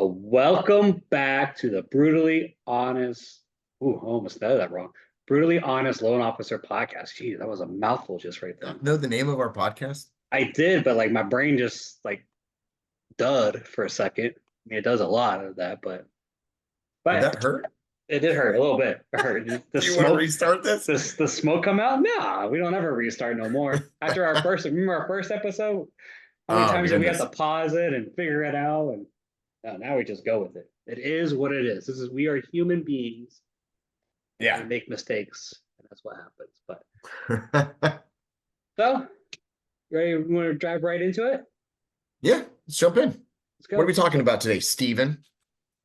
Welcome back to the Brutally Honest. Ooh, I almost said that wrong. Brutally Honest Loan Officer Podcast. Gee, that was a mouthful just right there. Know the name of our podcast? I did, but like my brain just like dud for a second. I mean, it does a lot of that, but Did that but hurt? it did hurt a little bit. It hurt. The Do you want to smoke, restart this? the smoke come out? Nah, we don't ever restart no more. After our first, remember our first episode? How many Oh times did we have goodness. to pause it and figure it out? And no, now we just go with it. It is what it is. We are human beings. We Yeah. make mistakes, and that's what happens. But so, ready? We want to drive right into it? Yeah, let's jump in. Let's go. What are we talking about today, Stephen?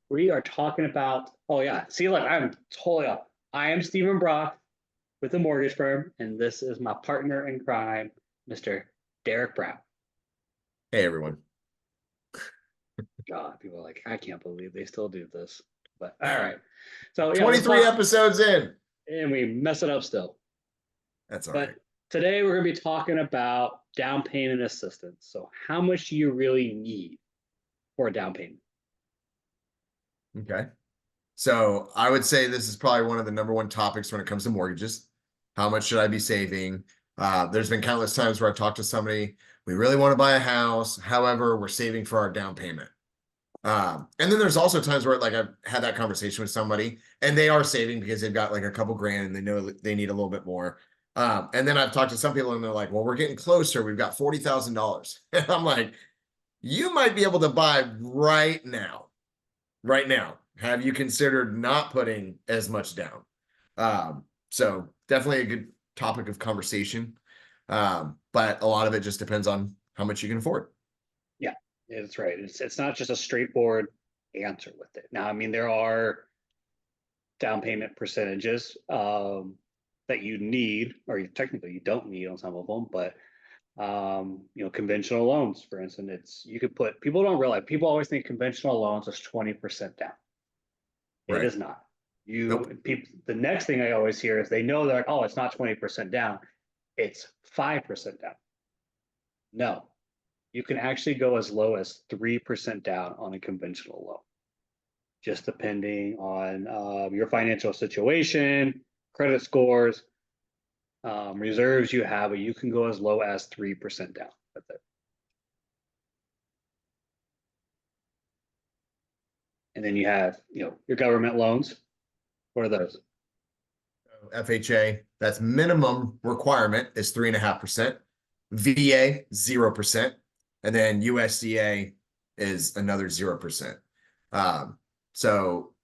We are talking about. Oh yeah, see, look, I'm totally up. I am Stephen Brock with the mortgage firm, and this is my partner in crime, Mr. Derick Brown. Hey everyone. God, people are like, I can't believe they still do this. But all right. So yeah, 23 episodes in. and we mess it up still. That's all But right. today we're going to be talking about down payment assistance. So how much do you really need for a down payment? Okay. So I would say this is probably one of the number one topics when it comes to mortgages. How much should I be saving? There's been countless times where I've talked to somebody, we really want to buy a house. However, we're saving for our down payment. And then there's also times where like I've had that conversation with somebody and they are saving because they've got like a couple grand and they know they need a little bit more. And then I've talked to some people and they're like, well, we're getting closer. We've got $40,000. And I'm like, you might be able to buy right now. Right now. Have you considered not putting as much down? So definitely a good topic of conversation. But a lot of it just depends on how much you can afford. Yeah, that's right. It's not just a straightforward answer with it. Now, I mean, there are down payment percentages that you need, or technically you don't need on some of them, but conventional loans, for instance, you could put, people don't realize, people always think conventional loans is 20% down. It Right. is not. Nope. The next thing I always hear is they know that, oh, it's not 20% down, it's 5% down. No, you can actually go as low as 3% down on a conventional loan, just depending on your financial situation, credit scores, reserves you have, but you can go as low as 3% down with it. And then you have, your government loans. What are those? FHA, that's minimum requirement is 3.5%. VA, 0%. And then USDA is another 0%. So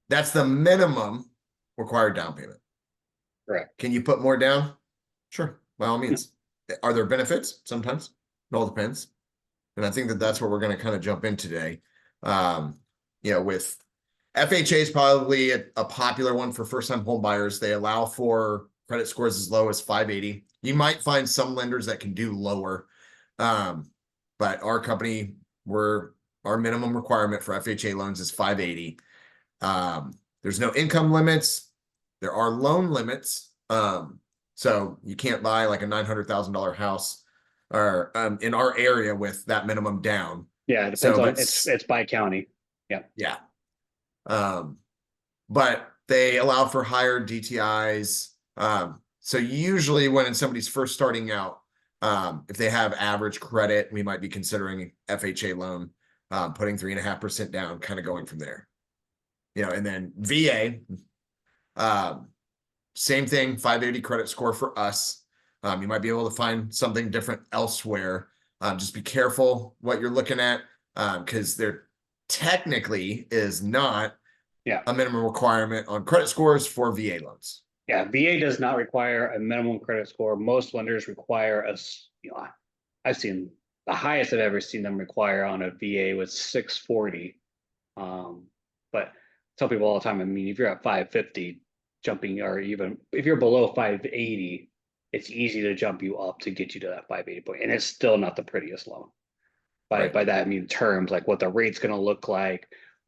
that's the minimum required down payment. Correct. Can you put more down? Sure, by all means. Are there benefits? Sometimes. It all depends. And I think that that's what we're going to kind of jump in today. With FHA is probably a popular one for first-time home buyers. They allow for credit scores as low as 580. You might find some lenders that can do lower. But our company, our minimum requirement for FHA loans is 580. There's no income limits. There are loan limits. So you can't buy like a $900,000 house or in our area with that minimum down. Yeah, it depends on it's by county. Yeah. Yeah. But they allow for higher DTIs. So usually when somebody's first starting out, if they have average credit, we might be considering FHA loan, putting 3.5% down, kind of going from there. And then VA, same thing, 580 credit score for us. You might be able to find something different elsewhere. Just be careful what you're looking at, because there technically is not a minimum requirement on credit scores for VA loans. Yeah, VA does not require a minimum credit score. Most lenders require I've seen the highest I've ever seen them require on a VA was 640. But I tell people all the time, I mean, if you're at 550 jumping, or even if you're below 580, it's easy to jump you up to get you to that 580 point. And it's still not the prettiest loan. By that, I mean terms like what the rate's going to look like,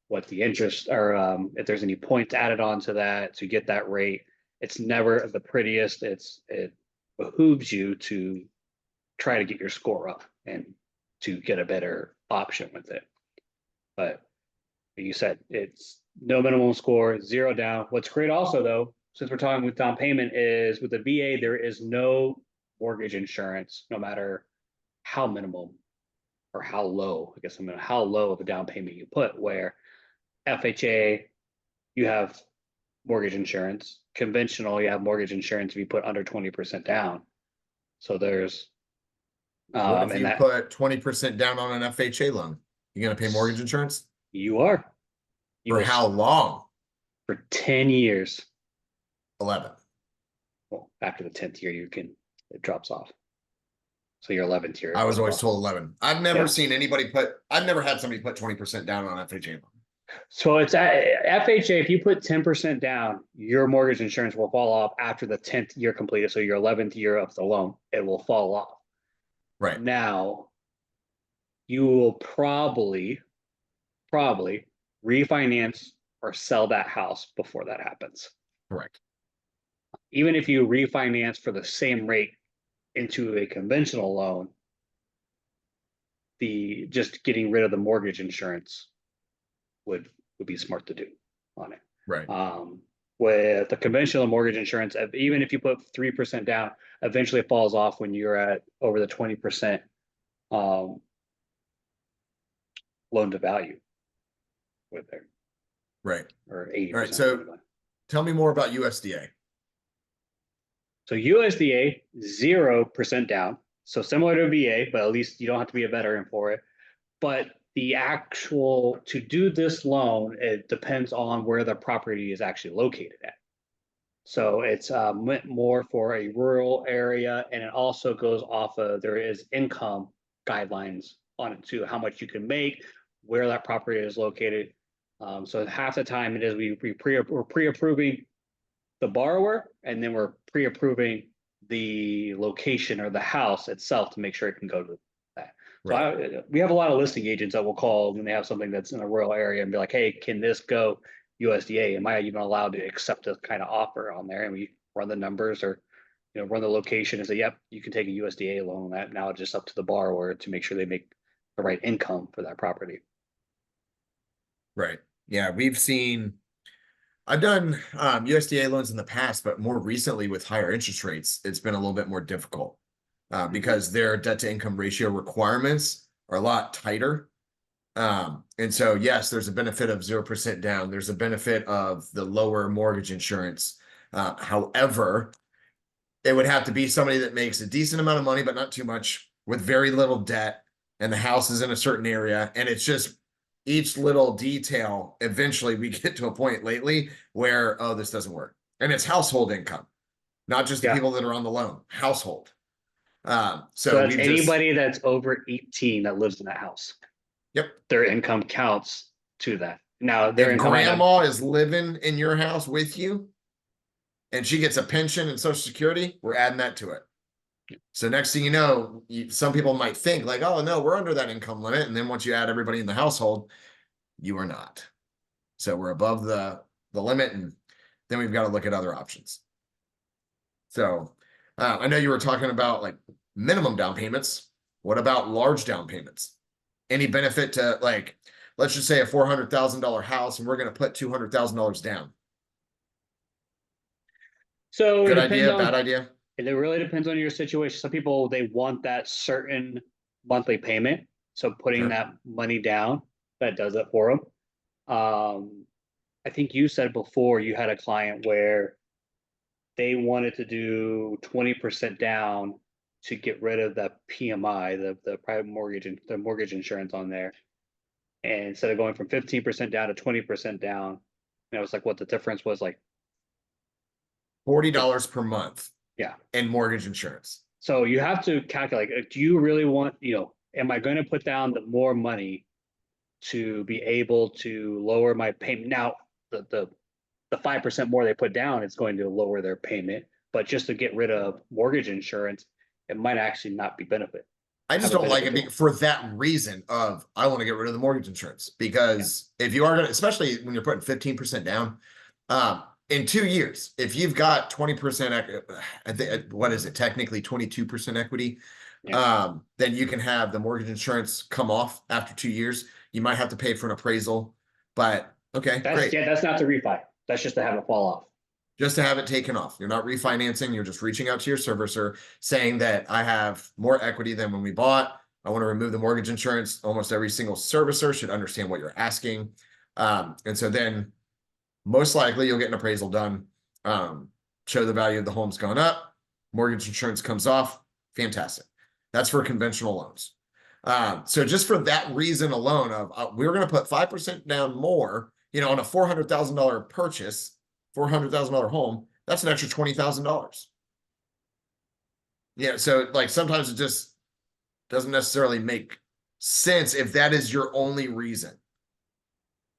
what the interest, or if there's any points added onto that to get that rate. It's never the prettiest. It behooves you to try to get your score up and to get a better option with it. But you said it's no minimum score, zero down. What's great also though, since we're talking with down payment, is with the VA, there is no mortgage insurance, no matter how minimum or how low, I guess I'm gonna how low of a down payment you put, where FHA, you have mortgage insurance. Conventional, you have mortgage insurance if you put under 20% down. So there's What if and you that put 20% down on an FHA loan? You gonna pay mortgage insurance? you are. You For will how long? for 10 years. 11. Well, after the 10th year, it drops off. So your 11th year. I was always well, told 11. I've never yeah. seen anybody I've never had somebody put 20% down on FHA loan. So it's FHA. If you put 10% down, your mortgage insurance will fall off after the 10th year completed. So your 11th year of the loan, it will fall off. Right. Now, you will probably refinance or sell that house before that happens. Correct. Even if you refinance for the same rate into a conventional loan, the just getting rid of the mortgage insurance would be smart to do on it. Right. With the conventional mortgage insurance, even if you put 3% down, eventually it falls off when you're at over the 20% loan to value with there, Right. or All right. 80%. So tell me more about USDA. So USDA 0% down. So similar to VA, but at least you don't have to be a veteran for it. But the actual to do this loan, it depends on where the property is actually located at. So it's meant more for a rural area, and it also goes off of there is income guidelines on it too, how much you can make, where that property is located. So half the time it is we're pre-approving the borrower, and then we're pre-approving the location or the house itself to make sure it can go to that. So Right. we have a lot of listing agents that will call when they have something that's in a rural area and be like, hey, can this go USDA? Am I even allowed to accept this kind of offer on there? And we run the numbers or run the location and say, yep, you can take a USDA loan on that. Now it's just up to the borrower to make sure they make the right income for that property. Right. Yeah. I've done USDA loans in the past, but more recently with higher interest rates, it's been a little bit more difficult because their debt to income ratio requirements are a lot tighter. And so, yes, there's a benefit of 0% down. There's a benefit of the lower mortgage insurance. However, it would have to be somebody that makes a decent amount of money, but not too much, with very little debt, and the house is in a certain area. And it's just each little detail. Eventually, we get to a point lately where, oh, this doesn't work. And it's household income, not just the people that are on the loan, household. So that's anybody that's over 18 that lives in that house. Yep. Their income counts to that. Now, their if income grandma is living in your house with you and she gets a pension and Social Security, we're adding that to it. So next thing you know, some people might think like, oh, no, we're under that income limit. And then once you add everybody in the household, you are not. So we're above the limit, and then we've got to look at other options. So I know you were talking about like minimum down payments. What about large down payments? Any benefit to, like, let's just say a $400,000 house and we're going to put $200,000 down. So good idea, bad idea? It really depends on your situation. Some people, they want that certain monthly payment. So putting that money down, that does it for them. I think you said before you had a client where they wanted to do 20% down to get rid of the PMI, the private mortgage and the mortgage insurance on there. And instead of going from 15% down to 20% down, it was like what the difference was, like $40 per month. Yeah. And mortgage insurance. So you have to calculate, do you really want, am I going to put down the more money to be able to lower my payment? Now, the 5% more they put down is going to lower their payment, but just to get rid of mortgage insurance, it might actually not be benefit. I just don't like it for that reason of, I want to get rid of the mortgage insurance, because if you are going to, especially when you're putting 15% down, in 2 years, if you've got 20%, I think, what is it? Technically 22% equity. Then you can have the mortgage insurance come off after 2 years. You might have to pay for an appraisal, but okay, That's, great. yeah, that's not to refi. That's just to have it fall off. Just to have it taken off. You're not refinancing. You're just reaching out to your servicer saying that I have more equity than when we bought. I want to remove the mortgage insurance. Almost every single servicer should understand what you're asking. And so then most likely you'll get an appraisal done, show the value of the home's gone up, mortgage insurance comes off. Fantastic. That's for conventional loans. So just for that reason alone of we're going to put 5% down more, on a $400,000 purchase, $400,000 home, that's an extra $20,000. Yeah. So like sometimes it just doesn't necessarily make sense if that is your only reason.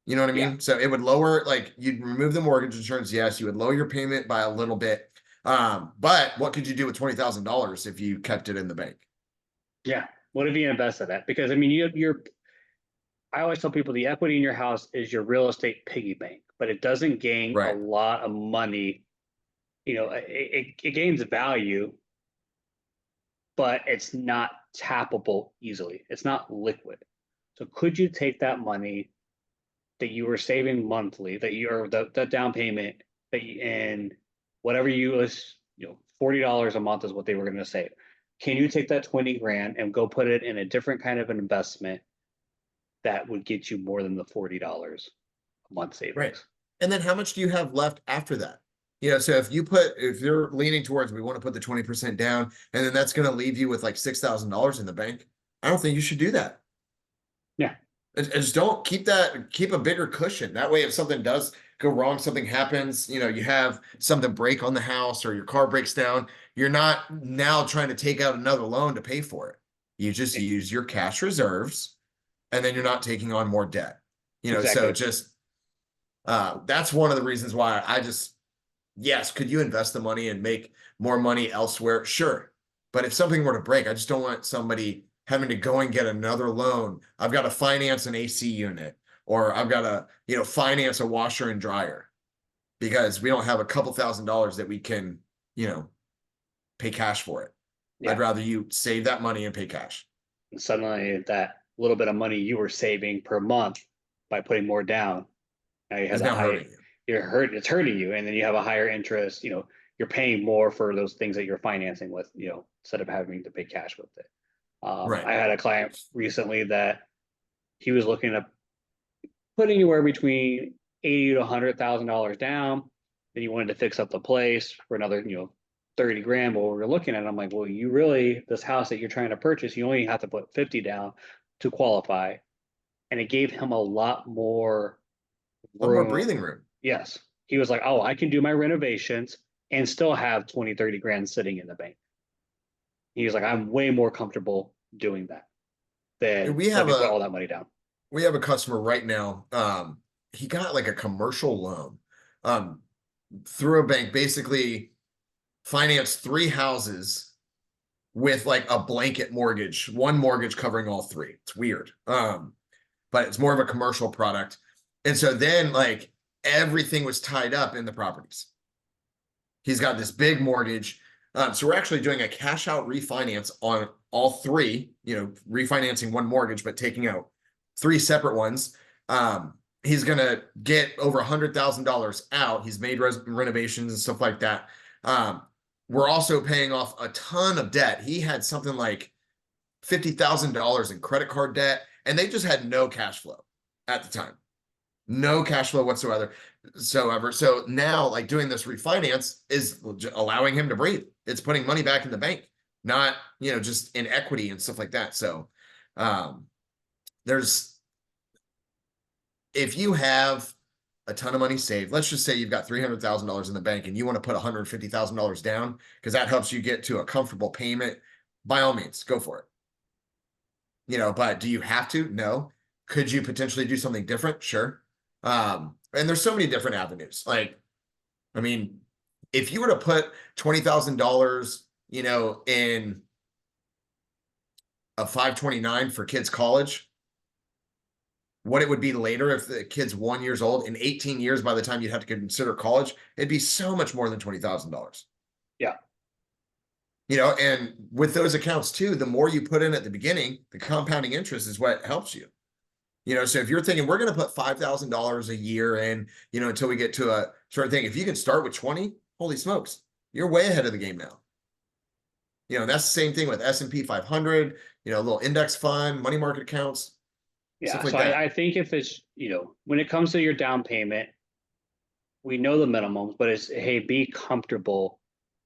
You know what I mean? Yeah. So it would lower, like you'd remove the mortgage insurance. Yes, you would lower your payment by a little bit. But what could you do with $20,000 if you kept it in the bank? Yeah. What if you invested that? Because I mean, I always tell people the equity in your house is your real estate piggy bank, but it doesn't gain a Right. lot of money. It gains value, but it's not tappable easily. It's not liquid. So could you take that money that you were saving monthly, the down payment and whatever you was, $40 a month is what they were going to save. Can you take that 20 grand and go put it in a different kind of an investment that would get you more than the $40 a month savings? Right. And then how much do you have left after that? So if you're leaning towards, we want to put the 20% down, and then that's going to leave you with like $6,000 in the bank. I don't think you should do that. Yeah. And just don't keep a bigger cushion. That way, if something does go wrong, something happens, you have something break on the house or your car breaks down, you're not now trying to take out another loan to pay for it. You just use your cash reserves, and then you're not taking on more debt. Exactly. So just that's one of the reasons why yes, could you invest the money and make more money elsewhere? Sure. But if something were to break, I just don't want somebody having to go and get another loan. I've got to finance an AC unit, or I've got to, finance a washer and dryer because we don't have a couple $1,000s that we can, pay cash for it. Yeah. I'd rather you save that money and pay cash. And suddenly that little bit of money you were saving per month by putting more down, now you have hurting you. It's hurting you, and then you have a higher interest. You're paying more for those things that you're financing with, instead of having to pay cash with it. Right. I had a client recently that he was looking at putting anywhere between $80,000 to $100,000 down. Then he wanted to fix up the place for another, 30 grand. But we were looking at it, I'm like, well, this house that you're trying to purchase, you only have to put 50 down to qualify. And it gave him a lot more breathing room. Yes. He was like, oh, I can do my renovations and still have 20, 30 grand sitting in the bank. He was like, I'm way more comfortable doing that than put all that money down. We have a customer right now. He got like a commercial loan through a bank, basically financed 3 houses with like a blanket mortgage, one mortgage covering all 3. It's weird. But it's more of a commercial product. And so then like everything was tied up in the properties. He's got this big mortgage. So we're actually doing a cash out refinance on all 3, refinancing one mortgage, but taking out 3 separate ones. He's going to get over $100,000 out. He's made renovations and stuff like that. We're also paying off a ton of debt. He had something like $50,000 in credit card debt, and they just had no cash flow at the time. No cash flow whatsoever. So now like doing this refinance is allowing him to breathe. It's putting money back in the bank, not, just in equity and stuff like that. So if you have a ton of money saved, let's just say you've got $300,000 in the bank and you want to put $150,000 down because that helps you get to a comfortable payment, by all means, go for it. But do you have to? No. Could you potentially do something different? Sure. And there's so many different avenues. Like, I mean, if you were to put $20,000, in a 529 for kids' college, what it would be later if the kid's 1 year old in 18 years, by the time you'd have to consider college, it'd be so much more than $20,000. Yeah. And with those accounts too, the more you put in at the beginning, the compounding interest is what helps you. So if you're thinking we're going to put $5,000 a year in, until we get to a certain thing, if you can start with 20, holy smokes, you're way ahead of the game now. That's the same thing with S&P 500, a little index fund, money market accounts, Yeah. stuff like So that. I think if it's, when it comes to your down payment, we know the minimums, but it's, hey, be comfortable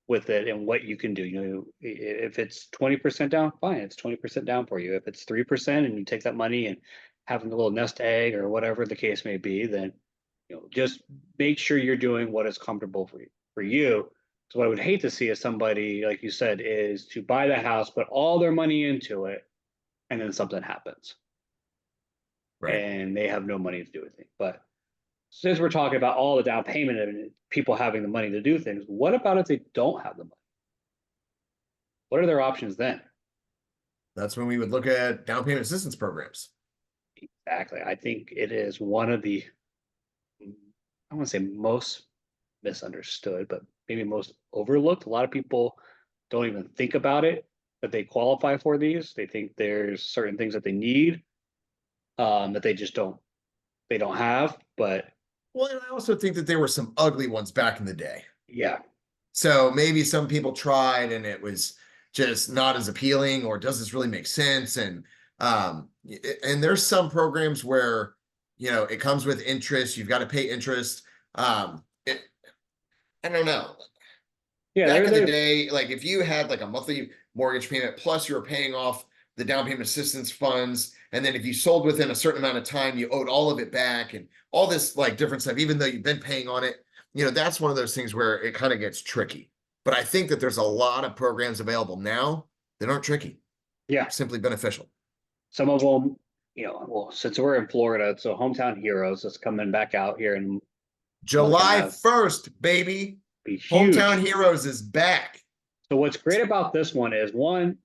with it and what you can do. If it's 20% down, fine, it's 20% down for you. If it's 3% and you take that money and having a little nest egg or whatever the case may be, then just make sure you're doing what is comfortable for you. So what I would hate to see is somebody, like you said, is to buy the house, put all their money into it, and then something happens Right. and they have no money to do anything. But since we're talking about all the down payment and people having the money to do things, what about if they don't have the money? What are their options then? That's when we would look at down payment assistance programs. Exactly. I think it is one of the, I want to say most misunderstood, but maybe most overlooked. A lot of people don't even think about it, that they qualify for these. They think there's certain things that they need, that they don't have. But Well, and I also think that there were some ugly ones back in the day. yeah, So maybe some people tried and it was just not as appealing, or does this really make sense? And there's some programs where, it comes with interest, you've got to pay interest. I don't know. yeah, Back in the day, like if you had like a monthly mortgage payment plus you were paying off the down payment assistance funds, and then if you sold within a certain amount of time, you owed all of it back, and all this like different stuff, even though you've been paying on it, that's one of those things where it kind of gets tricky. But I think that there's a lot of programs available now that aren't tricky, yeah. simply beneficial. Some of them, well, since we're in Florida, so Hometown Heroes is coming back out here in a month and a July half. 1st, baby. Be Hometown huge. Heroes is back. So what's great about this one is one,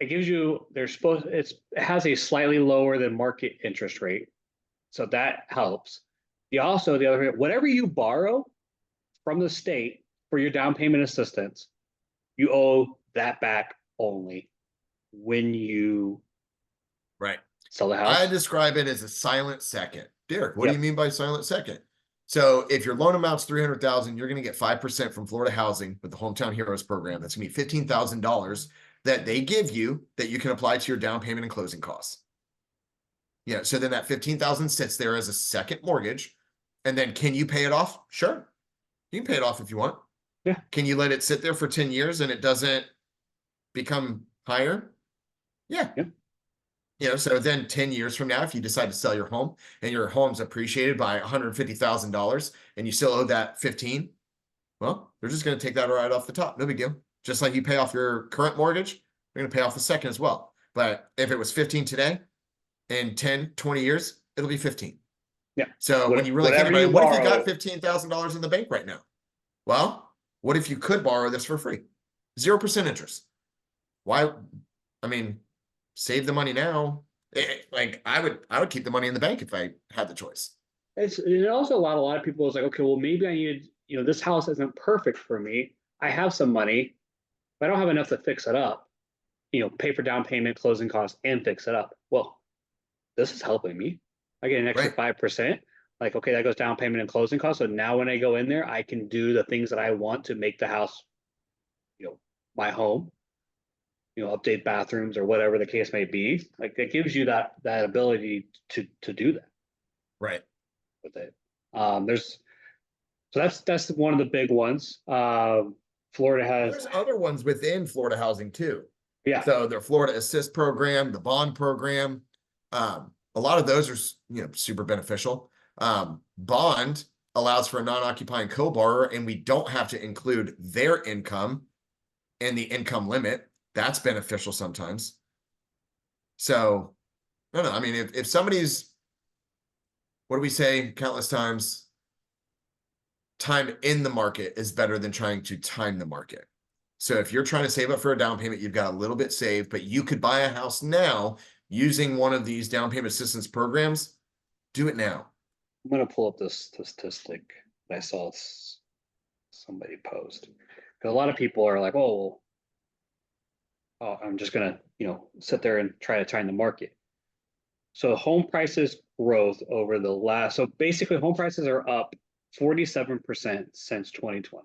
it gives you it has a slightly lower than market interest rate. So that helps. The other whatever you borrow from the state for your down payment assistance, you owe that back only when you Right. sell the I house. describe it as a silent second. Derek, what do you Yep. mean by silent second? So if your loan amount's 300,000, you're going to get 5% from Florida Housing with the Hometown Heroes program. That's going to be $15,000 that they give you that you can apply to your down payment and closing costs. So then that 15,000 sits there as a second mortgage. And then can you pay it off? Sure. You can pay it off if you want. Yeah. Can you let it sit there for 10 years and it doesn't become higher? Yeah. So then 10 years from now, if you decide to sell your home and your home's appreciated by $150,000 and you still owe that 15, well, they're just going to take that right off the top. No big deal. Just like you pay off your current mortgage, they're going to pay off the second as well. But if it was 15 today, in 10, 20 years, it'll be 15. Yeah. So when you really think Whatever about you it, what if you borrow, got $15,000 in the bank right now? Well, what if you could borrow this for free? 0% interest. Why? I mean, save the money now. Like I would keep the money in the bank if I had the choice. it's also a lot of people is like, okay, well, maybe I need, this house isn't perfect for me. I have some money, but I don't have enough to fix it up, pay for down payment, closing costs, and fix it up. Well, this is helping me. I get an extra Right. 5%. Like, okay, that goes down payment and closing costs. So now when I go in there, I can do the things that I want to make the house, my home, update bathrooms or whatever the case may be. Like it gives you that ability to do that Right. with it. There's so that's one of the big ones. Florida has, There's other ones within Florida Housing too. yeah. So their Florida Assist program, the bond program, a lot of those are super beneficial. Bond allows for a non-occupying co-borrower, and we don't have to include their income in the income limit. That's beneficial sometimes. So I don't know. I mean, if somebody's, what do we say countless times? Time in the market is better than trying to time the market. So if you're trying to save up for a down payment, you've got a little bit saved, but you could buy a house now using one of these down payment assistance programs. Do it now. I'm gonna pull up this statistic that I saw somebody post. Because a lot of people are like, oh, I'm just gonna, sit there and try to time the market. So home prices growth over the last, so basically home prices are up 47% since 2020.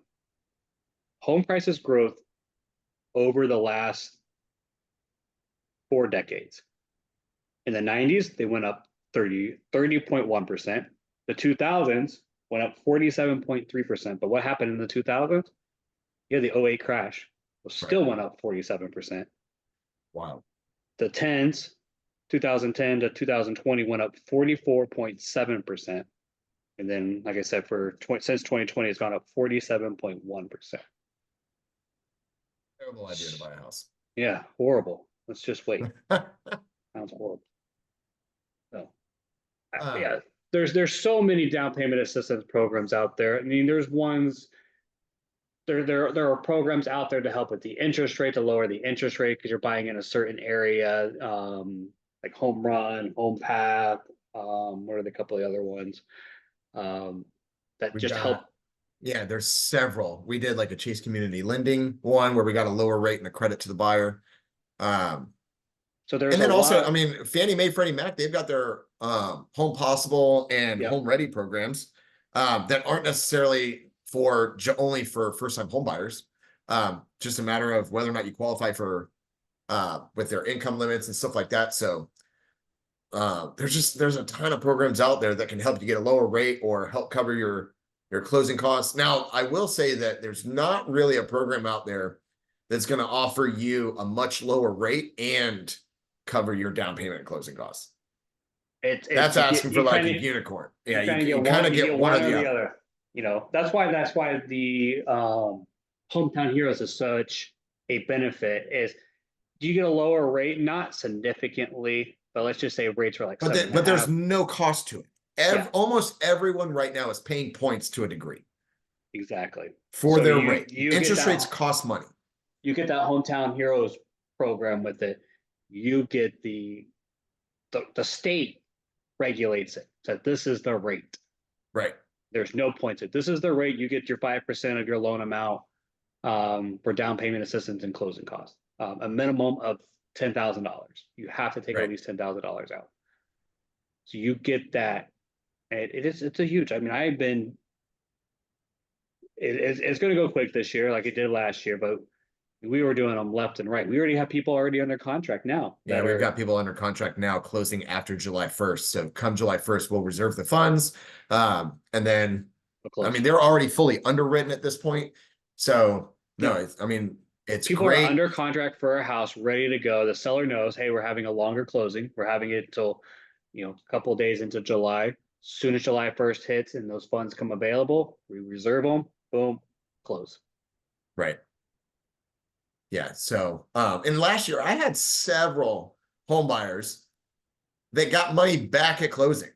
Home prices growth over the last 4 decades. In the 90s, they went up 30.1%. The 2000s went up 47.3%. But what happened in the 2000s? You had the '08 crash. It still went up 47%. Wow. The 10s, 2010 to 2020 went up 44.7%. And then, like I said, since 2020, it's gone up 47.1%. Terrible idea to buy a house. Yeah, horrible. Let's just wait. Sounds horrible. So, yeah, there's so many down payment assistance programs out there. I mean, there's ones. There are programs out there to help with the interest rate, to lower the interest rate because you're buying in a certain area, like Home Run, Home Path. What are the couple of other ones that We just help? got, yeah, there's several. We did like a Chase Community Lending one where we got a lower rate and a credit to the buyer. So there's And then a also, lot. I mean, Fannie Mae, Freddie Mac, they've got their Home Possible and Yep. Home Ready programs that aren't necessarily for only for first-time home buyers. Just a matter of whether or not you qualify for with their income limits and stuff like that. So there's a ton of programs out there that can help you get a lower rate or help cover your closing costs. Now, I will say that there's not really a program out there that's going to offer you a much lower rate and cover your down payment and closing costs. That's asking for like a unicorn. Yeah, you kind of get one or the other. You know, that's why the hometown heroes is such a benefit. Is you get a lower rate, not significantly, but let's just say rates are like but there's no cost to it. Almost everyone right now is paying points to a degree. Exactly. For their rate. Interest rates cost money. You get that hometown heroes program with it. You get the state regulates it. So this is the rate. Right. There's no points. This is the rate. You get your 5% of your loan amount for down payment assistance and closing costs. A minimum of $10,000. You have to take at least $10,000 out. So you get that. It's a huge. I mean, it's going to go quick this year, like it did last year, but we were doing them left and right. We already have people already under contract now. Yeah, we've got people under contract now closing after July 1st. So come July 1st, we'll reserve the funds. And then, I mean, they're already fully underwritten at this point. So no, it's people great. Are under contract for a house ready to go. The seller knows, hey, we're having a longer closing. We're having it until, a couple of days into July. As soon as July 1st hits and those funds come available, we reserve them, boom, close. Right. Yeah. So, and last year I had several home buyers that got money back at closing.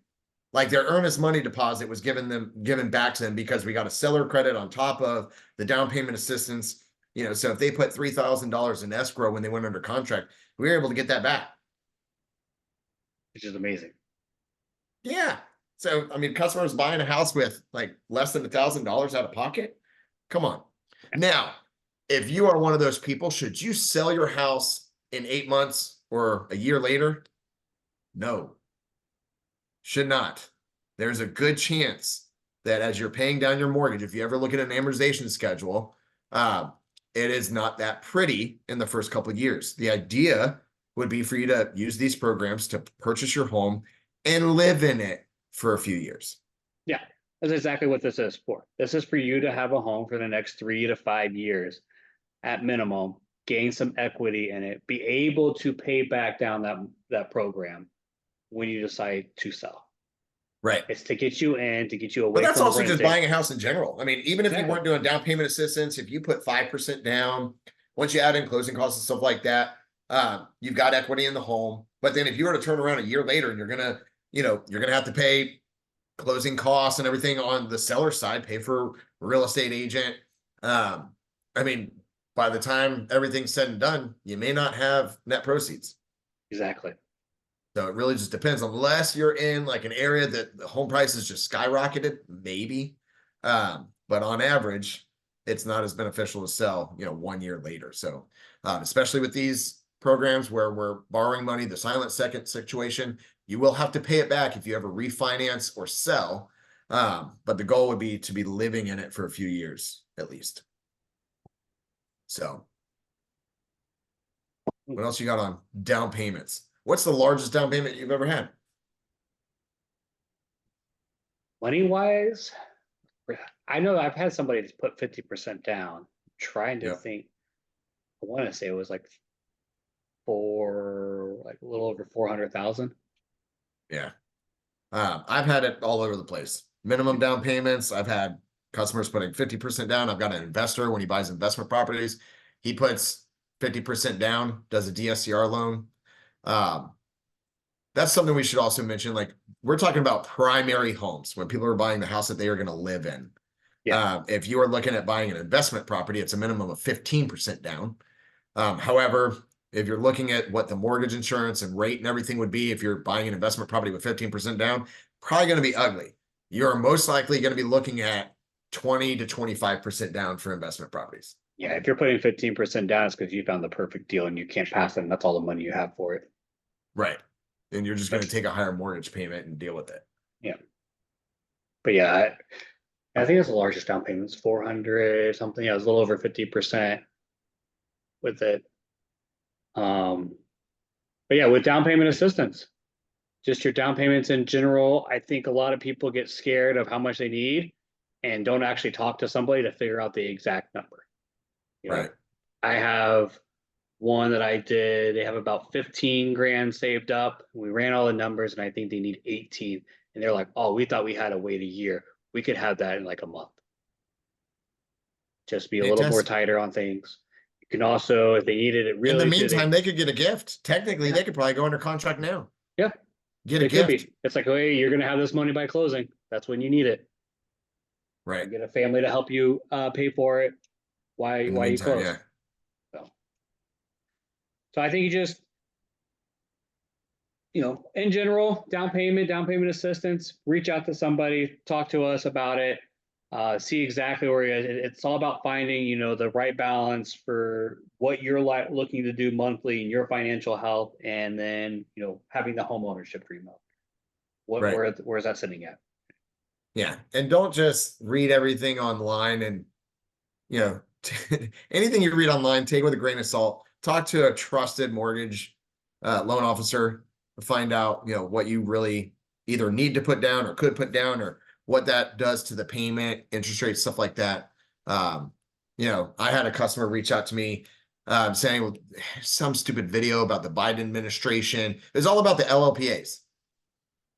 Like their earnest money deposit was given back to them because we got a seller credit on top of the down payment assistance. So if they put $3,000 in escrow when they went under contract, we were able to get that back. Which is amazing. Yeah. So, I mean, customers buying a house with like less than $1,000 out of pocket. Come on. Now, if you are one of those people, should you sell your house in 8 months or a year later? No, should not. There's a good chance that as you're paying down your mortgage, if you ever look at an amortization schedule, it is not that pretty in the first couple of years. The idea would be for you to use these programs to purchase your home and live in it for a few years. Yeah, that's exactly what this is for. This is for you to have a home for the next 3 to 5 years at minimum, gain some equity in it, be able to pay back down that program when you decide to sell. Right. It's to get you in, to get you away. But that's also just buying a house in general. I mean, even if you weren't doing down payment assistance, if you put 5% down, once you add in closing costs and stuff like that, you've got equity in the home. But then if you were to turn around a year later and you're gonna have to pay closing costs and everything on the seller side, pay for a real estate agent. I mean, by the time everything's said and done, you may not have net proceeds. Exactly. So it really just depends, unless you're in like an area that the home prices just skyrocketed, maybe. But on average, it's not as beneficial to sell, 1 year later. So especially with these programs where we're borrowing money, the silent second situation, you will have to pay it back if you ever refinance or sell. But the goal would be to be living in it for a few years at least. So what else you got on down payments? What's the largest down payment you've ever had? Money wise, I know I've had somebody that's put 50% down. I'm trying to Yep. think. I want to say it was like a little over 400,000. Yeah. I've had it all over the place. Minimum down payments. I've had customers putting 50% down. I've got an investor when he buys investment properties, he puts 50% down, does a DSCR loan. That's something we should also mention. Like, we're talking about primary homes when people are buying the house that they are going to live in. Yeah. If you are looking at buying an investment property, it's a minimum of 15% down. However, if you're looking at what the mortgage insurance and rate and everything would be, if you're buying an investment property with 15% down, probably going to be ugly. You're most likely going to be looking at 20 to 25% down for investment properties. Yeah. If you're putting 15% down, it's because you found the perfect deal and you can't pass it. And that's all the money you have for it. Right. And you're just going to take a higher mortgage payment and deal with it. Yeah. But yeah, I think it's the largest down payment. It's 400 something. Yeah, it was a little over 50% with it. But yeah, with down payment assistance, just your down payments in general, I think a lot of people get scared of how much they need and don't actually talk to somebody to figure out the exact number. You know, Right. I have one that I did, they have about 15 grand saved up. We ran all the numbers and I think they need 18. And they're like, oh, we thought we had to wait a year. We could have that in like a month. Just be a little more Fantastic. tighter on things. You can also, if they needed it In really the to, meantime, they could get a gift. Technically, they could probably go under contract now. yeah, Get a it could gift. be. It's like, oh, hey, you're gonna have this money by closing. That's when you need it. Right. Get a family to help you pay for it. Why In the you meantime, close? yeah. So I think you just, in general, down payment assistance, reach out to somebody, talk to us about it, see exactly where you're at. It's all about finding, the right balance for what you're looking to do monthly in your financial health, and then, having the home ownership dream of Right. where's that sitting at? Yeah. And don't just read everything online and, anything you read online, take it with a grain of salt. Talk to a trusted mortgage loan officer to find out, what you really either need to put down or could put down, or what that does to the payment, interest rates, stuff like that. I had a customer reach out to me saying some stupid video about the Biden administration. It was all about the LLPAs.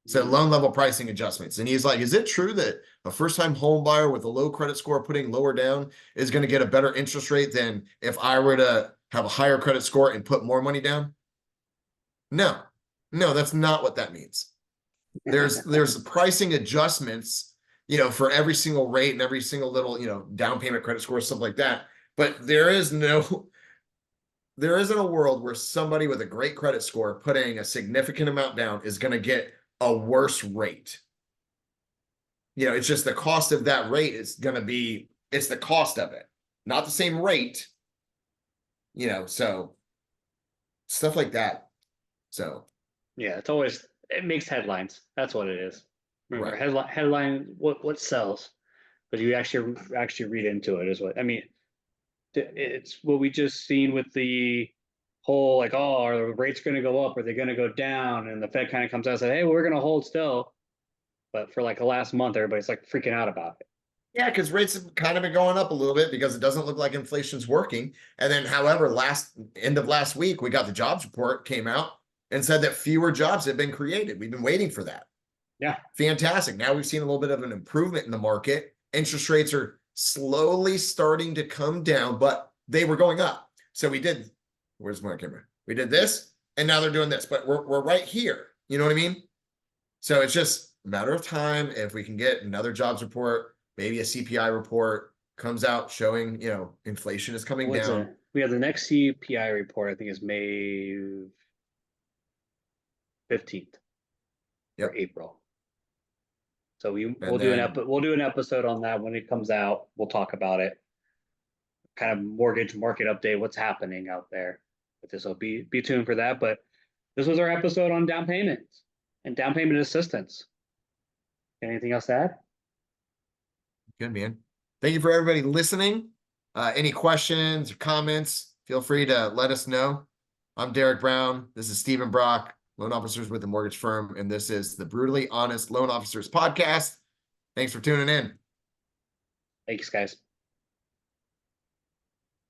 So loan level pricing adjustments. And he's like, is it true that a first-time home buyer with a low credit score putting lower down is going to get a better interest rate than if I were to have a higher credit score and put more money down? No, that's not what that means. There's pricing adjustments, for every single rate and every single little, down payment, credit score, stuff like that. But there isn't a world where somebody with a great credit score putting a significant amount down is going to get a worse rate. It's just the cost of that rate is going to be, it's the cost of it, not the same rate, so stuff like that. So Yeah, it makes headlines. That's what it is. Remember, right. headline, what sells, but you actually read into it is what I mean. It's what we just seen with the whole, like, oh, are the rates going to go up? Are they going to go down? And the Fed kind of comes out and says, hey, we're going to hold still. But for like the last month, everybody's like freaking out about it. Yeah, because rates have kind of been going up a little bit because it doesn't look like inflation's working. And then, however, end of last week, we got the jobs report came out and said that fewer jobs have been created. We've been waiting for that. Yeah. Fantastic. Now we've seen a little bit of an improvement in the market. Interest rates are slowly starting to come down, but they were going up. So where's my camera? We did this, and now they're doing this, but we're right here. You know what I mean? So it's just a matter of time. If we can get another jobs report, maybe a CPI report comes out showing, inflation is coming down. We have the next CPI report, I think, is May 15th or April. So we'll do an episode on that when it comes out. We'll talk about it. Kind of mortgage market update, what's happening out there. with this. So be tuned for that. But this was our episode on down payments and down payment assistance. Anything else to add? Good, man. Thank you for everybody listening. Any questions or comments, feel free to let us know. I'm Derick Brown. This is Stephen Brock, loan officers with the mortgage firm, and this is the Brutally Honest Loan Officers Podcast. Thanks for tuning in. Thanks, guys.